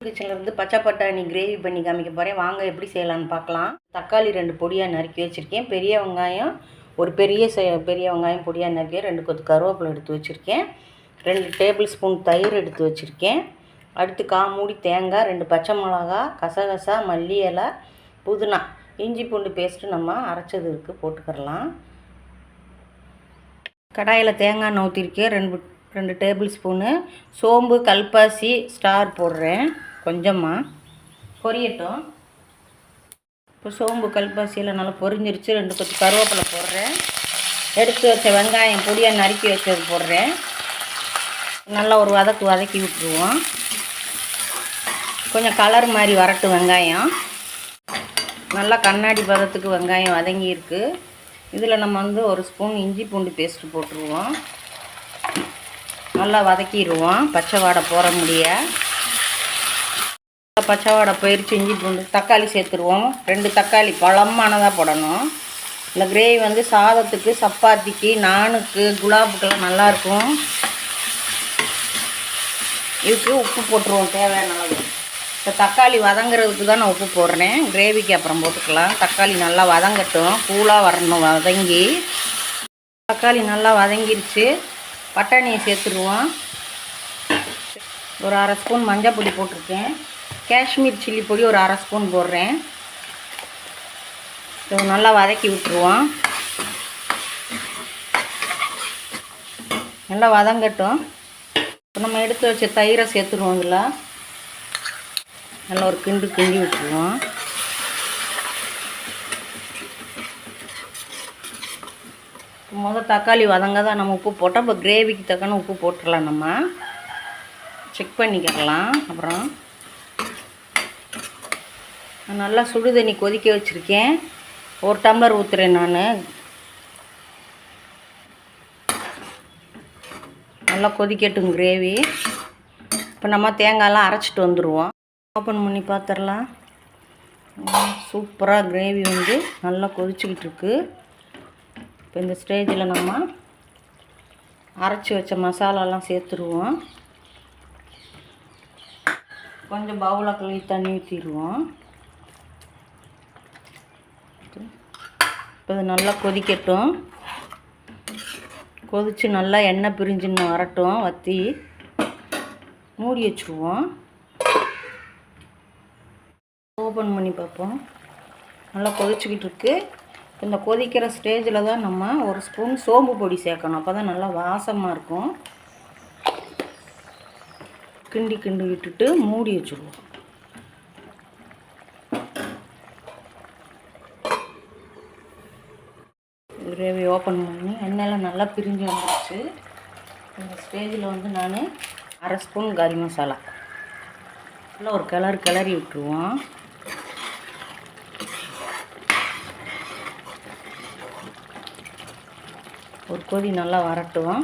கிச்சன்லேருந்து பச்சை பட்டாணி கிரேவி பண்ணி காமிக்க போகிறேன். வாங்க எப்படி செய்யலான்னு பார்க்கலாம். தக்காளி 2 பொடியாக நறுக்கி வச்சுருக்கேன். பெரிய வெங்காயம் ஒரு பெரிய வெங்காயம் பொடியாக நறுக்கி 2 கொத்து கருவேப்பிலை எடுத்து வச்சுருக்கேன். 2 டேபிள் ஸ்பூன் தயிர் எடுத்து வச்சுருக்கேன். அடுத்து 1/4 மூடி தேங்காய், 2 பச்சை மிளகா, கசகசா, மல்லி இலை, புதினா, இஞ்சி பூண்டு பேஸ்ட்டு நம்ம அரைச்சது இருக்குது போட்டுக்கிறலாம். கடாயில் தேங்காய் எண்ணெய் ஊற்றிருக்கேன். 2 டேபிள் ஸ்பூனு சோம்பு, கல்பாசி, ஸ்டார் போடுறேன். கொஞ்சமாக பொரியட்டும். இப்போ சோம்பு கல்பாசியில் நல்லா பொரிஞ்சிருச்சு. 2 கொத்து கருவேப்பிலை போடுறேன். எடுத்து வச்ச வெங்காயம் பொடியாக நறுக்கி வச்சது போடுறேன். நல்லா ஒரு வதக்கி விட்டுருவோம். கொஞ்சம் கலர் மாதிரி வரட்டும். வெங்காயம் நல்லா கண்ணாடி பதத்துக்கு வெங்காயம் வதங்கியிருக்கு. இதில் நம்ம வந்து 1 ஸ்பூன் இஞ்சி பூண்டு பேஸ்ட்டு போட்டுருவோம். நல்லா வதக்கிடுவோம். பச்சை வாடை போகிற முடிய பச்சை வாடை போயிடுச்சு. இஞ்சி பூண்டு தக்காளி சேர்த்துருவோம். 2 தக்காளி பழமானதாக போடணும். இந்த கிரேவி வந்து சாதத்துக்கு, சப்பாத்திக்கு, நானுக்கு, குலாபுக்கெல்லாம் நல்லாயிருக்கும். இதுக்கு உப்பு போட்டுருவோம் தேவையான அளவு. இப்போ தக்காளி வதங்கிறதுக்கு தான் நான் உப்பு போடுறேன். கிரேவிக்கு அப்புறம் போட்டுக்கலாம். தக்காளி நல்லா வதங்கட்டும். கூலாக வரணும். வதங்கி தக்காளி நல்லா வதங்கிருச்சு. பட்டாணியை சேர்த்துருவோம். ஒரு 1/2 ஸ்பூன் மஞ்சள் பொடி போட்டிருக்கேன். காஷ்மீர் சில்லி பொடி ஒரு 1/2 ஸ்பூன் போடுறேன். இது நல்லா வதக்கி விட்டுருவோம். நல்லா வதங்கட்டும். இப்போ நம்ம எடுத்து வச்ச தயிரை சேர்த்துருவோம். இதில் நல்லா ஒரு கிண்டி விட்டுருவோம். முதல் தக்காளி வதங்க தான் நம்ம உப்பு போட்டோம். இப்போ கிரேவிக்கு தக்கன உப்பு போட்டுடலாம். நம்ம செக் பண்ணிக்கலாம். அப்புறம் நல்லா சுடு தண்ணி கொதிக்க வச்சுருக்கேன். 1 டம்ளர் ஊற்றுறேன் நான். நல்லா கொதிக்கட்டும் கிரேவி. இப்போ நம்ம தேங்காயெல்லாம் அரைச்சிட்டு வந்துடுவோம். ஓப்பன் பண்ணி பார்த்துடலாம். சூப்பராக கிரேவி வந்து நல்லா கொதிச்சுக்கிட்டு இருக்கு. இப்போ இந்த ஸ்டேஜில் நம்ம அரைச்சி வச்ச மசாலாலாம் சேர்த்துருவோம். கொஞ்சம் பவுலில் கழுவி தண்ணி ஊற்றிடுவோம். இப்போ இது நல்லா கொதிக்கட்டும். கொதித்து நல்லா எண்ணெய் பிரிஞ்சுன்னு வரட்டும். வற்றி மூடி வச்சுருவோம். ஓப்பன் பண்ணி பார்ப்போம். நல்லா கொதிச்சுக்கிட்டு இருக்குது. இந்த கொதிக்கிற ஸ்டேஜில் தான் நம்ம 1 ஸ்பூன் சோம்பு பொடி சேர்க்கணும். அப்போ தான் நல்லா வாசமாக இருக்கும். கிண்டி விட்டுட்டு மூடி வச்சுருவோம். கிரேவி ஓப்பன் பண்ணி எண்ணெயெல்லாம் நல்லா பிரிஞ்சு வந்துடுச்சு. இந்த ஸ்டேஜில் வந்து நான் 1/2 ஸ்பூன் கறி மசாலா நல்லா ஒரு கிளறி விட்டுருவோம். ஒரு கொதி நல்லா வரட்டும்.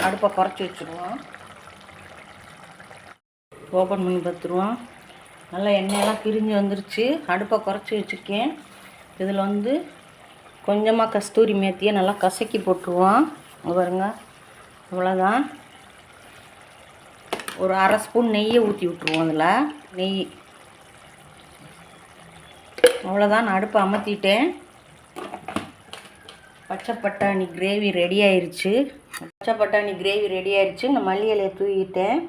அடுப்பை குறைச்சி வச்சுருவோம். ஓப்பன் பண்ணி பார்த்துருவோம். நல்லா எண்ணெயெல்லாம் பிரிஞ்சு வந்துருச்சு. அடுப்பை குறைச்சி வச்சுருக்கேன். இதில் வந்து கொஞ்சமாக கஸ்தூரி மேத்தியை நல்லா கசக்கி போட்டுருவோம். பாருங்க, அவ்வளோதான். ஒரு 1/2 ஸ்பூன் நெய்யை ஊற்றி விட்ருவோம். அதில் நெய் அவ்வளோதான். நான் அடுப்பை அமர்த்திட்டேன். பச்சை பட்டாணி கிரேவி ரெடி ஆயிடுச்சு. இந்த மல்லி இலையை தூவிட்டேன்.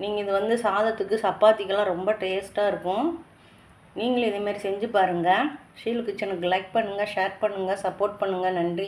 நீங்கள் இது வந்து சாதத்துக்கு, சப்பாத்திக்கெல்லாம் ரொம்ப டேஸ்ட்டாக இருக்கும். நீங்களும் இதேமாதிரி செஞ்சு பாருங்கள். ஷீலு கிச்சனுக்கு லைக் பண்ணுங்கள், ஷேர் பண்ணுங்கள், சப்போர்ட் பண்ணுங்கள். நன்றி.